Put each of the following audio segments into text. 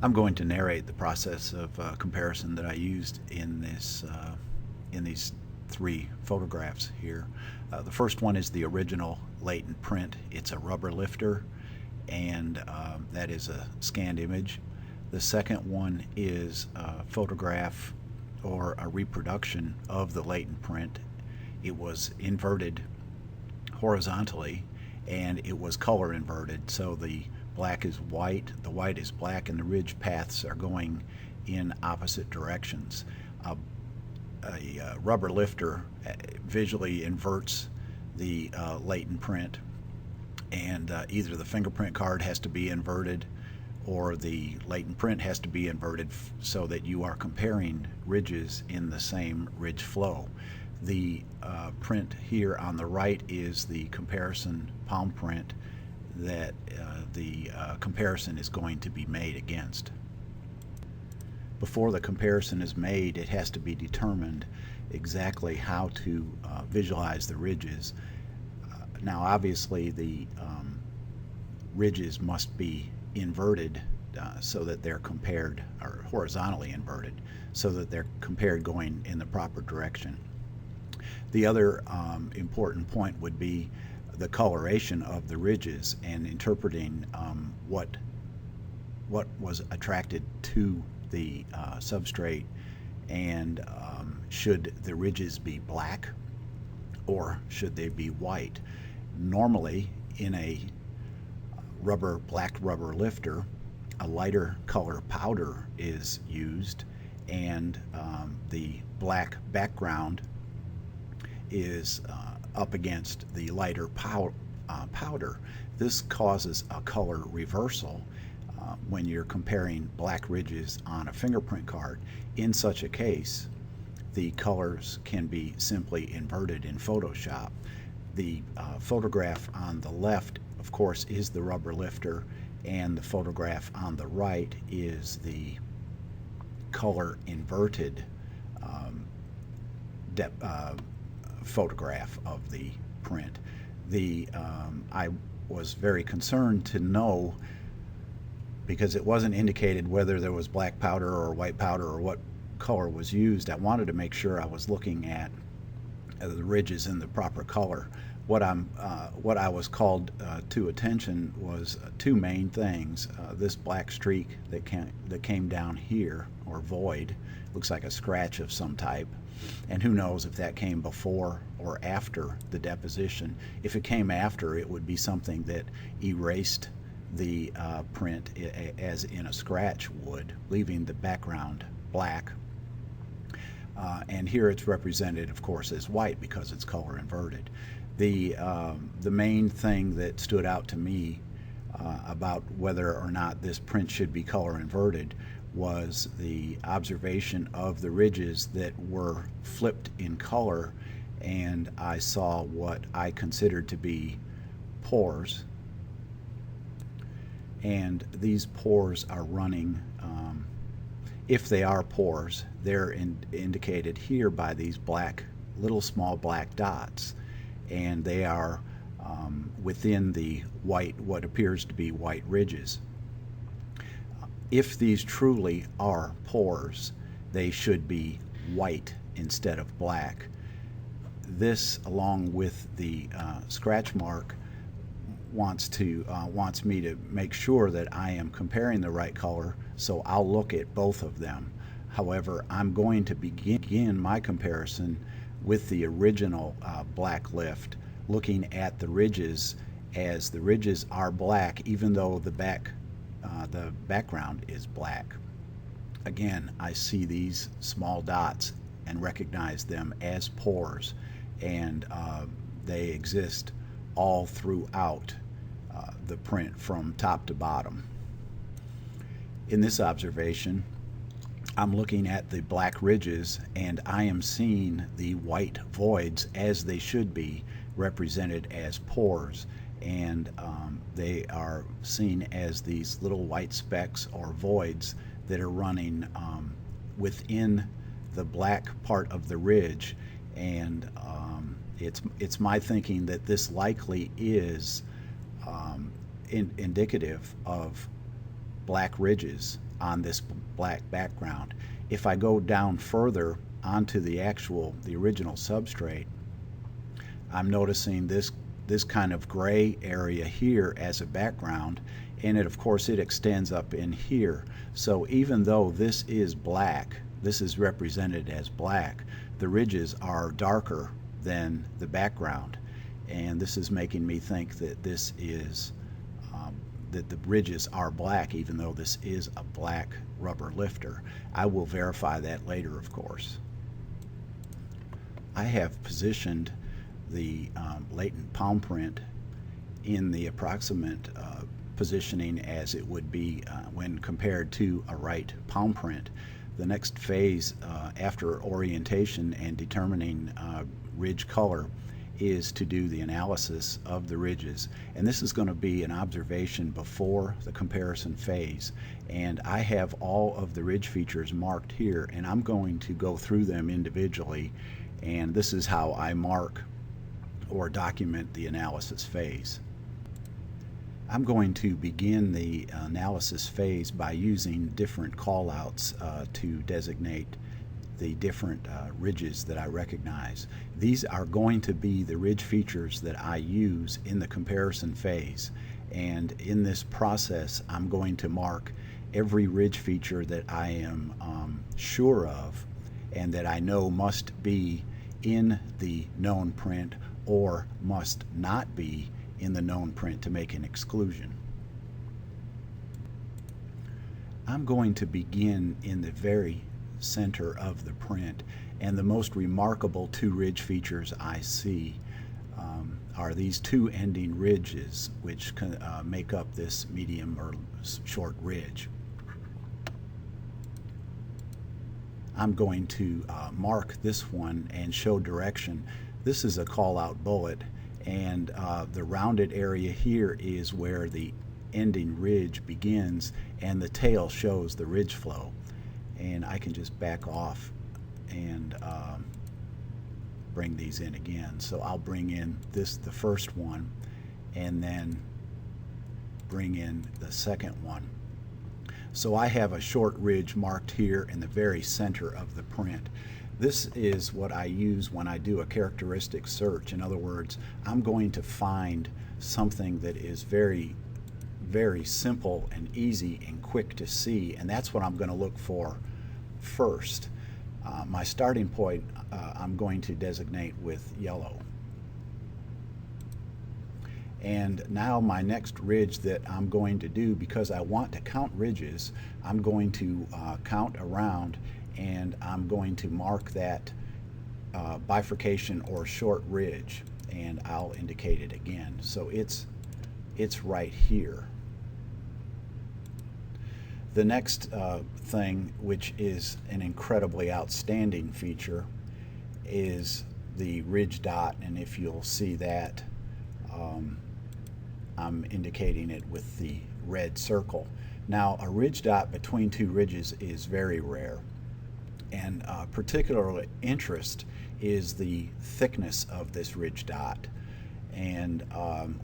I'm going to narrate the process of comparison that I used in these three photographs here. The first one is the original latent print. It's a rubber lifter, and that is a scanned image. The second one is a photograph or a reproduction of the latent print. It was inverted horizontally, and it was color inverted, so the black is white, the white is black, and the ridge paths are going in opposite directions. A rubber lifter visually inverts the latent print, and either the fingerprint card has to be inverted or the latent print has to be inverted so that you are comparing ridges in the same ridge flow. The print here on the right is the comparison palm print that the comparison is going to be made against. Before the comparison is made, it has to be determined exactly how to visualize the ridges. Now obviously the ridges must be inverted so that they're compared, or horizontally inverted, so that they're compared going in the proper direction. The other important point would be the coloration of the ridges and interpreting what was attracted to the substrate, and should the ridges be black or should they be white. Normally in a black rubber lifter, a lighter color powder is used, and the black background is up against the lighter powder. This causes a color reversal when you're comparing black ridges on a fingerprint card. In such a case, the colors can be simply inverted in Photoshop. The photograph on the left, of course, is the rubber lifter, and the photograph on the right is the color inverted photograph of the print. I was very concerned to know, because it wasn't indicated whether there was black powder or white powder or what color was used. I wanted to make sure I was looking at the ridges in the proper color. What I was called to attention was two main things. This black streak that came down here, or void, looks like a scratch of some type, and who knows if that came before or after the deposition. If it came after, it would be something that erased the print as in a scratch would, leaving the background black. And here it's represented, of course, as white because it's color inverted. The main thing that stood out to me about whether or not this print should be color inverted was the observation of the ridges that were flipped in color, and I saw what I considered to be pores, and these pores are running, if they are pores, they're indicated here by these little small black dots, and they are within the white, what appears to be white ridges. If these truly are pores, they should be white instead of black. This, along with the scratch mark, wants me to make sure that I am comparing the right color, so I'll look at both of them. However, I'm going to begin my comparison with the original black lift, looking at the ridges, as the ridges are black even though the background is black. Again, I see these small dots and recognize them as pores, and they exist all throughout the print from top to bottom. In this observation, I'm looking at the black ridges, and I am seeing the white voids as they should be, represented as pores, and they are seen as these little white specks or voids that are running within the black part of the ridge. And it's my thinking that this likely is indicative of black ridges on this black background. If I go down further onto the original substrate, I'm noticing this kind of gray area here as a background, and of course it extends up in here. So even though this is black, this is represented as black, the ridges are darker than the background, and this is making me think that this is that the ridges are black, even though this is a black rubber lifter. I will verify that later, of course. I have positioned the latent palm print in the approximate positioning as it would be when compared to a right palm print. The next phase after orientation and determining ridge color is to do the analysis of the ridges, and this is going to be an observation before the comparison phase. And I have all of the ridge features marked here, and I'm going to go through them individually, and this is how I mark or document the analysis phase. I'm going to begin the analysis phase by using different callouts to designate the different ridges that I recognize. These are going to be the ridge features that I use in the comparison phase, and in this process I'm going to mark every ridge feature that I am sure of and that I know must be in the known print or must not be in the known print to make an exclusion. I'm going to begin in the very center of the print, and the most remarkable two ridge features I see are these two ending ridges, which make up this medium or short ridge. I'm going to mark this one and show direction. This is a call out bullet, and the rounded area here is where the ending ridge begins, and the tail shows the ridge flow. And I can just back off and bring these in again. So I'll bring in the first one, and then bring in the second one. So I have a short ridge marked here in the very center of the print. This is what I use when I do a characteristic search. In other words, I'm going to find something that is very, very simple and easy and quick to see, and that's what I'm going to look for first. My starting point I'm going to designate with yellow. And now my next ridge that I'm going to do, because I want to count ridges, I'm going to count around, and I'm going to mark that bifurcation or short ridge, and I'll indicate it again. So it's right here. The next thing, which is an incredibly outstanding feature, is the ridge dot, and if you'll see that, I'm indicating it with the red circle. Now, a ridge dot between two ridges is very rare, and particular interest is the thickness of this ridge dot. And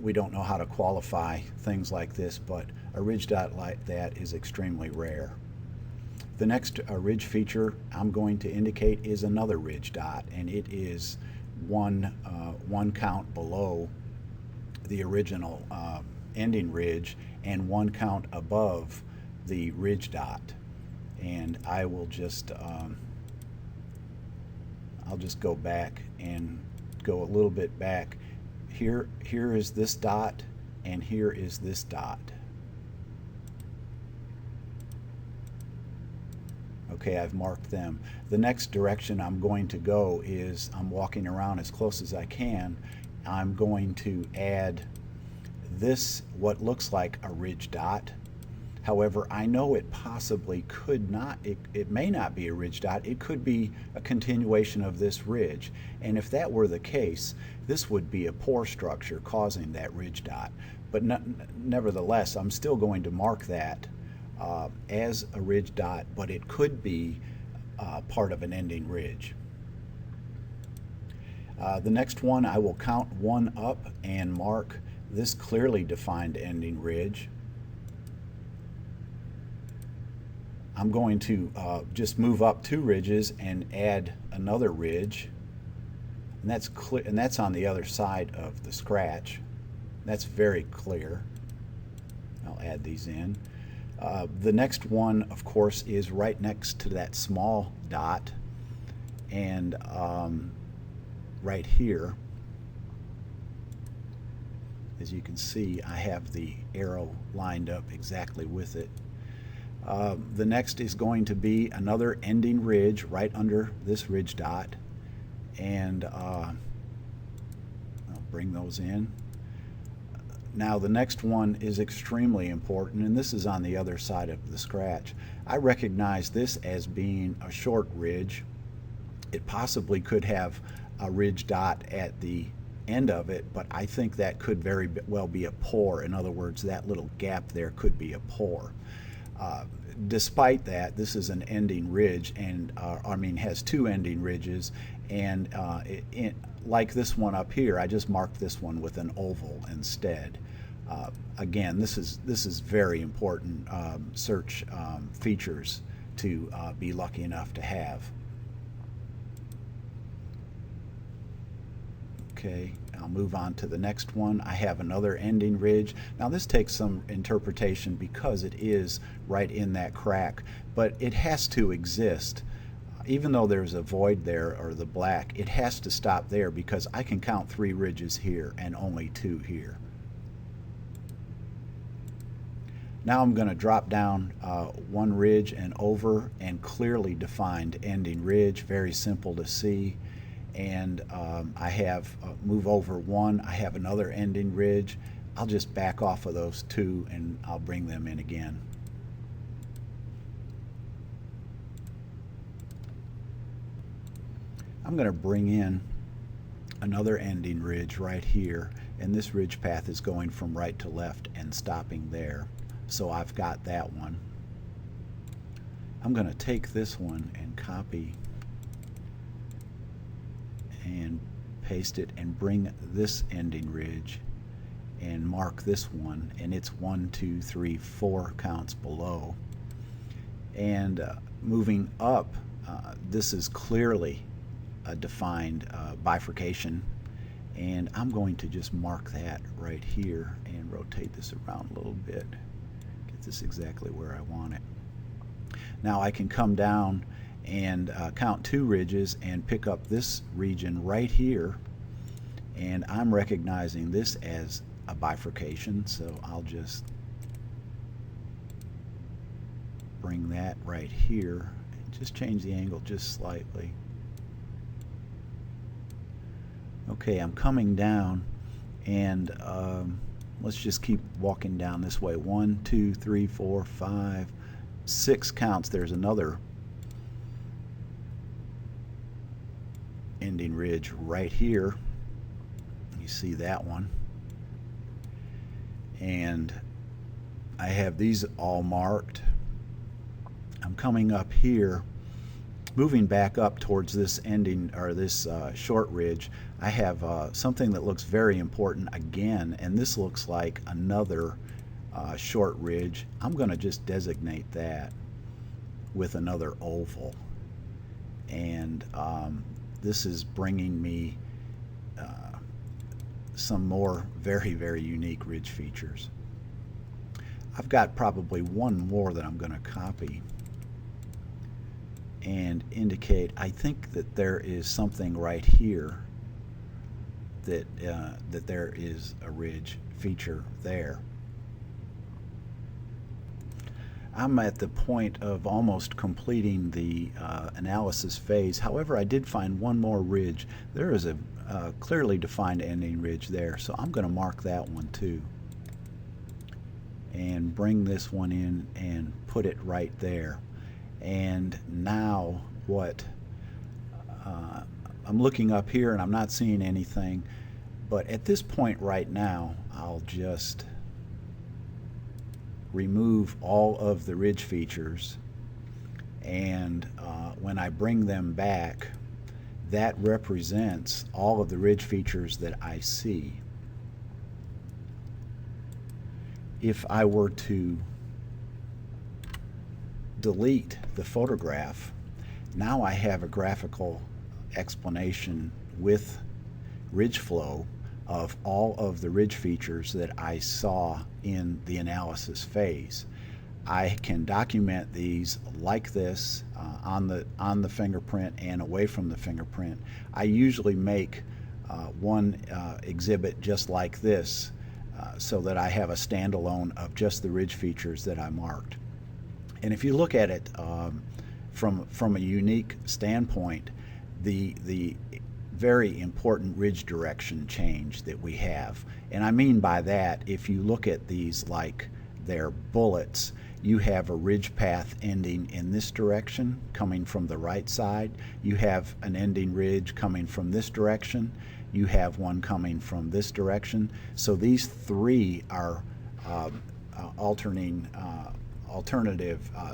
we don't know how to qualify things like this, but a ridge dot like that is extremely rare. The next ridge feature I'm going to indicate is another ridge dot, and it is one count below the original ending ridge and one count above the ridge dot. And I will just I'll just go back and go a little bit back. Here is this dot, and here is this dot. Okay, I've marked them. The next direction I'm going to go is, I'm walking around as close as I can. I'm going to add this, what looks like a ridge dot. However, I know it possibly could not, it may not be a ridge dot. It could be a continuation of this ridge. And if that were the case, this would be a pore structure causing that ridge dot. But nevertheless, I'm still going to mark that as a ridge dot, but it could be part of an ending ridge. The next one, I will count one up and mark this clearly defined ending ridge. I'm going to just move up 2 ridges and add another ridge, and that's clear, and that's on the other side of the scratch. That's very clear. I'll add these in. The next one, of course, is right next to that small dot, and right here, as you can see, I have the arrow lined up exactly with it. The next is going to be another ending ridge right under this ridge dot, and I'll bring those in. Now the next one is extremely important, and this is on the other side of the scratch. I recognize this as being a short ridge. It possibly could have a ridge dot at the end of it, but I think that could very well be a pore. In other words, that little gap there could be a pore. Despite that, this is an ending ridge, and has 2 ending ridges, and like this one up here, I just marked this one with an oval instead. Again, this is very important search features to be lucky enough to have. Okay, I'll move on to the next one. I have another ending ridge. Now this takes some interpretation because it is right in that crack, but it has to exist. Even though there's a void there, or the black, it has to stop there because I can count 3 ridges here and only 2 here. Now I'm going to drop down 1 ridge and over, and clearly defined ending ridge, very simple to see. And I have move over 1, I have another ending ridge. I'll just back off of those 2 and I'll bring them in again. I'm going to bring in another ending ridge right here, and this ridge path is going from right to left and stopping there. So I've got that one. I'm going to take this one and copy and paste it and bring this ending ridge and mark this one, and it's 1, 2, 3, 4 counts below. And moving up, this is clearly a defined bifurcation, and I'm going to just mark that right here and rotate this around a little bit, get this exactly where I want it. Now I can come down and count 2 ridges and pick up this region right here, and I'm recognizing this as a bifurcation, so I'll just bring that right here and just change the angle just slightly. Okay, I'm coming down, and let's just keep walking down this way. 1, 2, 3, 4, 5, 6 counts. There's another ending ridge right here. You see that one. And I have these all marked. I'm coming up here, moving back up towards this ending, or this short ridge. I have something that looks very important again, and this looks like another short ridge. I'm going to just designate that with another oval, and this is bringing me some more very, very unique ridge features. I've got probably one more that I'm going to copy and indicate. I think that there is something right here that that there is a ridge feature there. I'm at the point of almost completing the analysis phase. However, I did find one more ridge. There is a clearly defined ending ridge there, so I'm going to mark that one too and bring this one in and put it right there. And now what I'm looking up here and I'm not seeing anything, but at this point right now I'll just remove all of the ridge features, and when I bring them back, that represents all of the ridge features that I see. If I were to delete the photograph, now I have a graphical explanation with ridge flow of all of the ridge features that I saw in the analysis phase. I can document these like this on the fingerprint and away from the fingerprint. I usually make one exhibit just like this so that I have a standalone of just the ridge features that I marked. And if you look at it from a unique standpoint, the very important ridge direction change that we have, and I mean by that, if you look at these like they're bullets, you have a ridge path ending in this direction coming from the right side, you have an ending ridge coming from this direction, you have one coming from this direction. So these three are alternative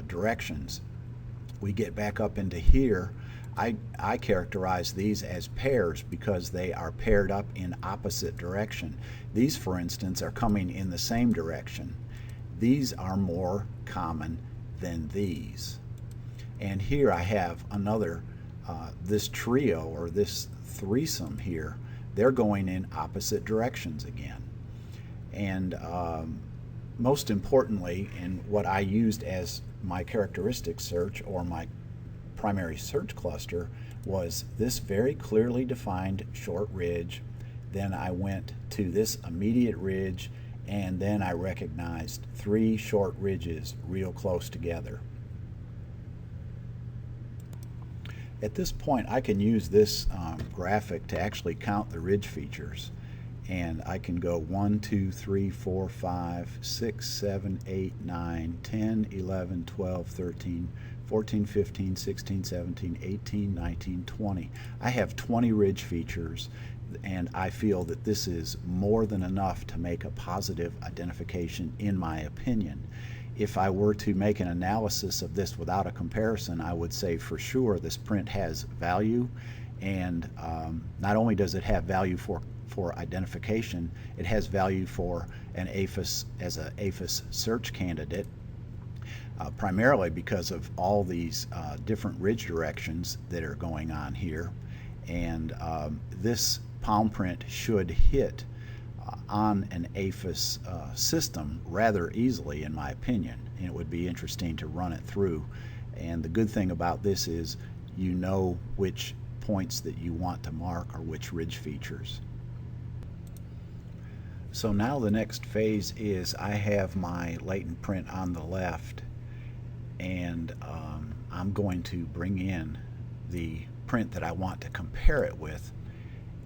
directions. We get back up into here, I characterize these as pairs because they are paired up in opposite direction. These, for instance, are coming in the same direction. These are more common than these. And here I have another, this trio or this threesome here, they're going in opposite directions again. And most importantly, in what I used as my characteristic search or my primary search cluster was this very clearly defined short ridge. Then I went to this immediate ridge, and then I recognized three short ridges real close together. At this point, I can use this graphic to actually count the ridge features. And I can go 1, 2, 3, 4, 5, 6, 7, 8, 9, 10, 11, 12, 13, 14, 15, 16, 17, 18, 19, 20. I have 20 ridge features, and I feel that this is more than enough to make a positive identification in my opinion. If I were to make an analysis of this without a comparison, I would say for sure this print has value, and not only does it have value for identification, it has value for an APHIS as an APHIS search candidate, primarily because of all these different ridge directions that are going on here. And this palm print should hit on an APHIS system rather easily, in my opinion. And it would be interesting to run it through. And the good thing about this is you know which points that you want to mark or which ridge features. So now the next phase is I have my latent print on the left, and I'm going to bring in the print that I want to compare it with,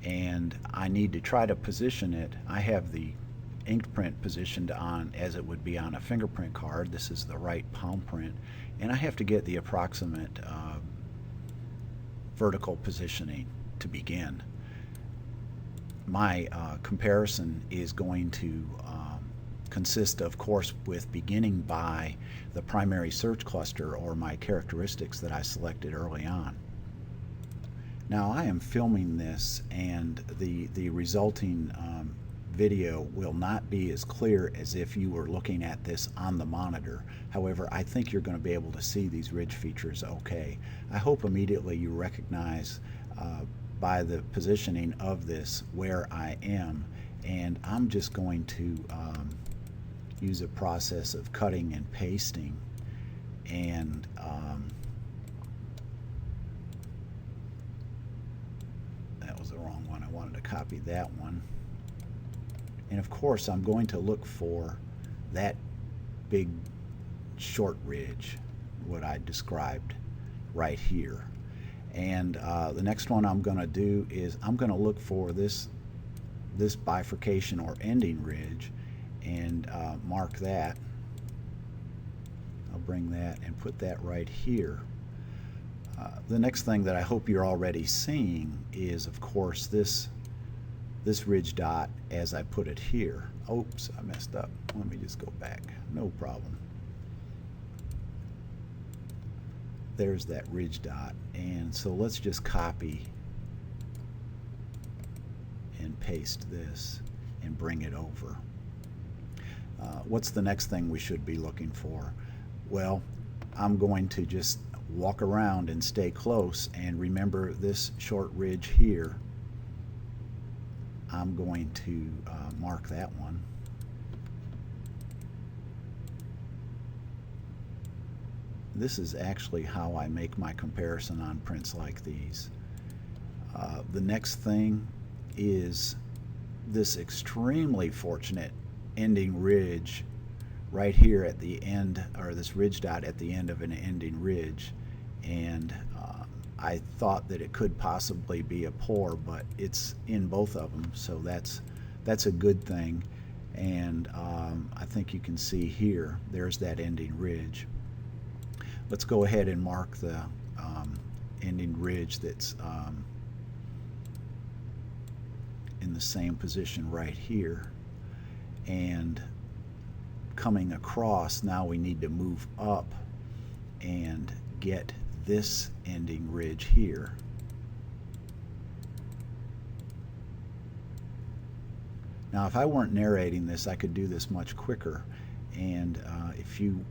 and I need to try to position it. I have the inked print positioned on as it would be on a fingerprint card. This is the right palm print, and I have to get the approximate vertical positioning to begin. My comparison is going to consist, of course, with beginning by the primary search cluster or my characteristics that I selected early on. Now I am filming this, and the resulting video will not be as clear as if you were looking at this on the monitor. However, I think you're going to be able to see these ridge features okay. I hope immediately you recognize by the positioning of this where I am, and I'm just going to use a process of cutting and pasting, and that was the wrong one. I wanted to copy that one. And of course I'm going to look for that big short ridge, what I described right here. And the next one I'm going to do is I'm going to look for this bifurcation or ending ridge and mark that. I'll bring that and put that right here. The next thing that I hope you're already seeing is, of course, this ridge dot as I put it here. Oops, I messed up. Let me just go back. No problem. There's that ridge dot, and so let's just copy and paste this and bring it over. What's the next thing we should be looking for? Well, I'm going to just walk around and stay close, and remember this short ridge here. I'm going to mark that one. This is actually how I make my comparison on prints like these. The next thing is this extremely fortunate ending ridge right here at the end, or this ridge dot at the end of an ending ridge. And I thought that it could possibly be a pore, but it's in both of them, so that's a good thing. And I think you can see here, there's that ending ridge. Let's go ahead and mark the ending ridge that's in the same position right here. And coming across, now we need to move up and get this ending ridge here. Now, if I weren't narrating this, I could do this much quicker. And if you,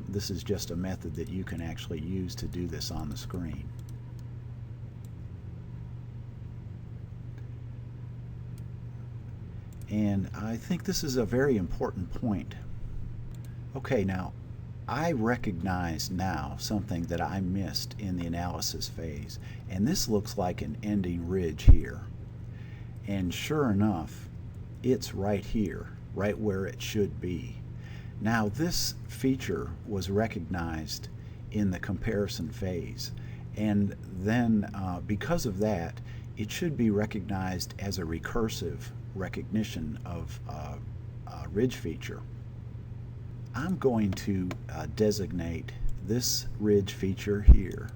this is just a method that you can actually use to do this on the screen. And I think this is a very important point. Okay, now I recognize now something that I missed in the analysis phase, and this looks like an ending ridge here. And sure enough, it's right here, right where it should be. Now this feature was recognized in the comparison phase, and then because of that, it should be recognized as a recursive recognition of a ridge feature. I'm going to designate this ridge feature here,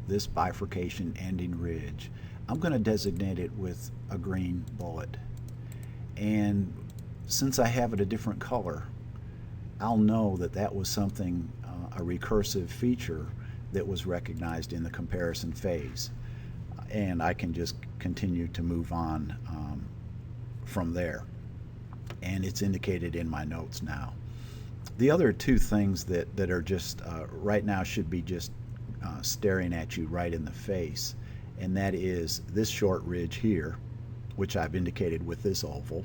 this bifurcation ending ridge. I'm going to designate it with a green bullet. And since I have it a different color, I'll know that that was something, a recursive feature that was recognized in the comparison phase. And I can just continue to move on from there. And it's indicated in my notes now. The other two things that are just right now should be just staring at you right in the face, and that is this short ridge here, which I've indicated with this oval,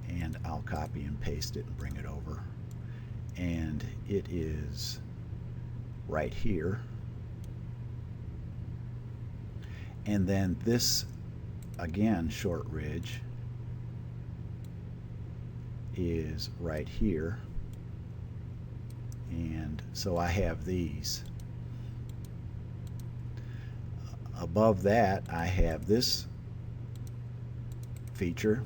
and I'll copy and paste it and bring it over, and it is right here. And then this, again, short ridge is right here. And so I have these. Above that, I have this feature.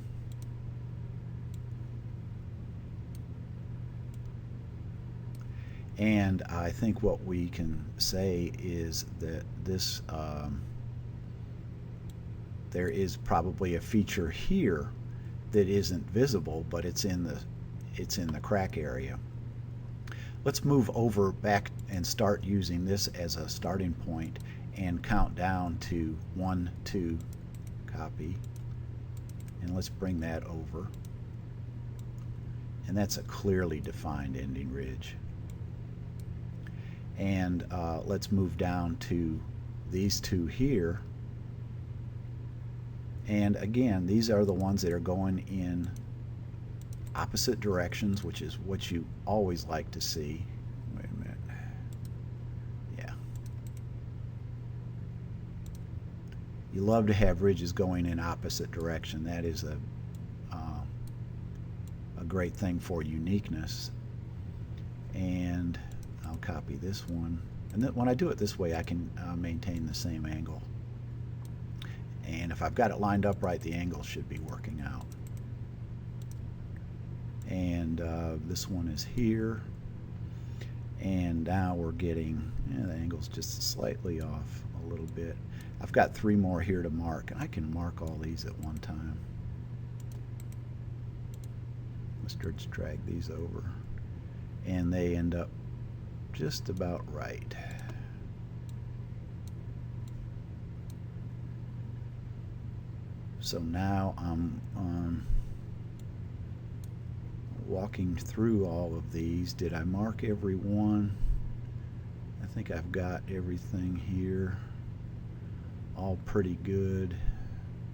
And I think what we can say is that this there is probably a feature here that isn't visible, but it's in the crack area. Let's move over back and start using this as a starting point and count down to 1, 2, copy, and let's bring that over. And that's a clearly defined ending ridge. And let's move down to these two here. And again, these are the ones that are going in opposite directions, which is what you always like to see. Wait a minute. Yeah. You love to have ridges going in opposite direction. That is a great thing for uniqueness. And I'll copy this one. And then when I do it this way, I can maintain the same angle. And if I've got it lined up right, the angle should be working out. And this one is here. And now we're getting, the angle's just slightly off a little bit. I've got 3 more here to mark, and I can mark all these at one time. Let's just drag these over. And they end up just about right. So now I'm walking through all of these. Did I mark every one? I think I've got everything here all pretty good.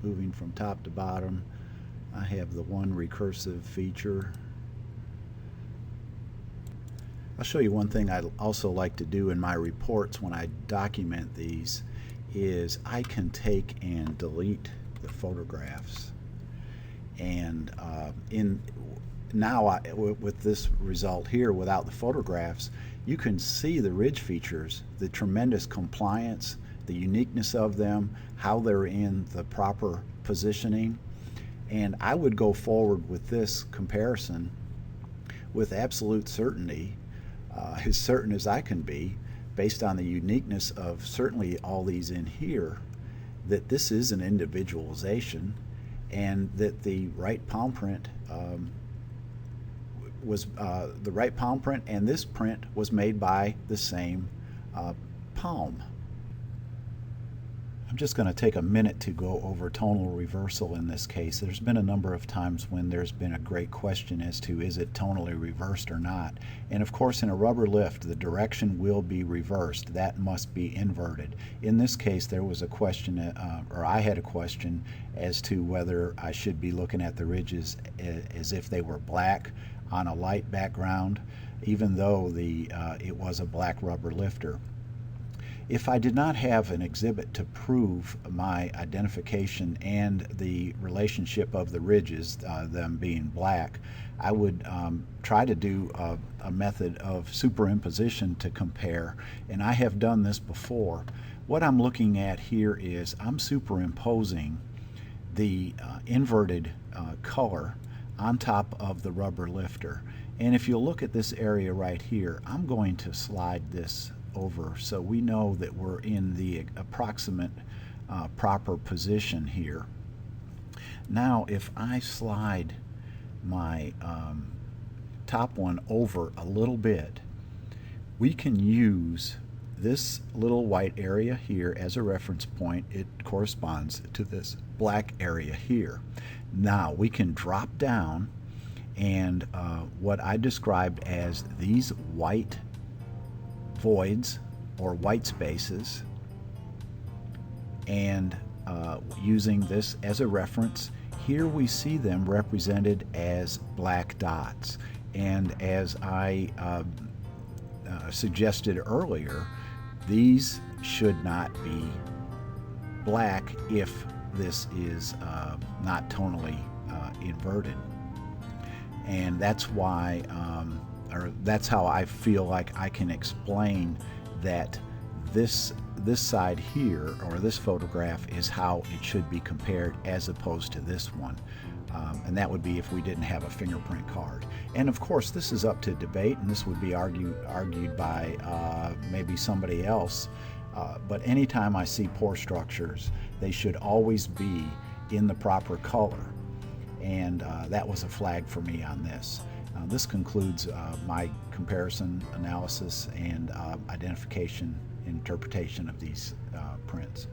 Moving from top to bottom, I have the one recursive feature. I'll show you one thing I also like to do in my reports when I document these is I can take and delete the photographs. And with this result here without the photographs, you can see the ridge features, the tremendous compliance, the uniqueness of them, how they're in the proper positioning. And I would go forward with this comparison with absolute certainty, as certain as I can be, based on the uniqueness of certainly all these in here, that this is an individualization, and that the right palm print was the right palm print, and this print was made by the same palm. I'm just going to take a minute to go over tonal reversal in this case. There's been a number of times when there's been a great question as to is it tonally reversed or not. And of course in a rubber lift the direction will be reversed. That must be inverted. In this case there was a question, or I had a question as to whether I should be looking at the ridges as if they were black on a light background, even though it was a black rubber lifter. If I did not have an exhibit to prove my identification and the relationship of the ridges, them being black, I would try to do a method of superimposition to compare, and I have done this before. What I'm looking at here is I'm superimposing the inverted color on top of the rubber lifter. And if you look at this area right here, I'm going to slide this over so we know that we're in the approximate proper position here. Now if I slide my top one over a little bit, we can use this little white area here as a reference point. It corresponds to this black area here. Now we can drop down, and what I described as these white voids or white spaces, and using this as a reference, here we see them represented as black dots. And as I suggested earlier, these should not be black if this is not tonally inverted. And that's why or that's how I feel like I can explain that this side here, or this photograph, is how it should be compared as opposed to this one. And that would be if we didn't have a fingerprint card. And of course this is up to debate, and this would be argued by maybe somebody else. But anytime I see pore structures, they should always be in the proper color. And that was a flag for me on this. This concludes my comparison, analysis, and identification, interpretation of these prints.